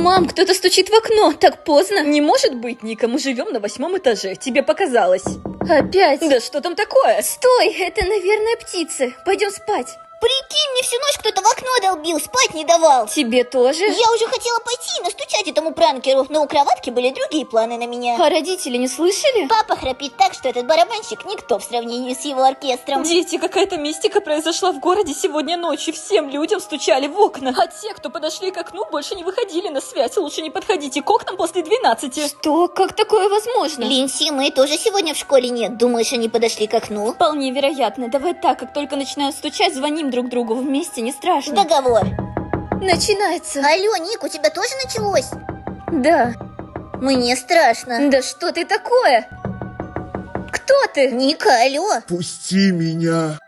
Мам, кто-то стучит в окно, так поздно. Не может быть, Ника, мы живем на 8-м этаже, тебе показалось. Опять? Да что там такое? Стой, это, наверное, птицы. Пойдем спать. Прикинь, мне всю ночь кто-то в окно долбил, спать не давал. Тебе тоже? Я уже хотела пойти и настучать этому пранкеру, но у кроватки были другие планы на меня. А родители не слышали? Папа храпит так, что этот барабанщик никто в сравнении с его оркестром. Дети, какая-то мистика произошла в городе сегодня ночью. Всем людям стучали в окна. А те, кто подошли к окну, больше не выходили на связь. Лучше не подходите к окнам после 12. Что? Как такое возможно? Линси, мы тоже сегодня в школе нет. Думаешь, они подошли к окну? Вполне вероятно. Давай так, как только начинают стучать, звоним друг другу вместе, не страшно. Договор. Начинается. Алло, Ник, у тебя тоже началось? Да. Мне страшно. Да что ты такое? Кто ты? Ника, алло. Пусти меня.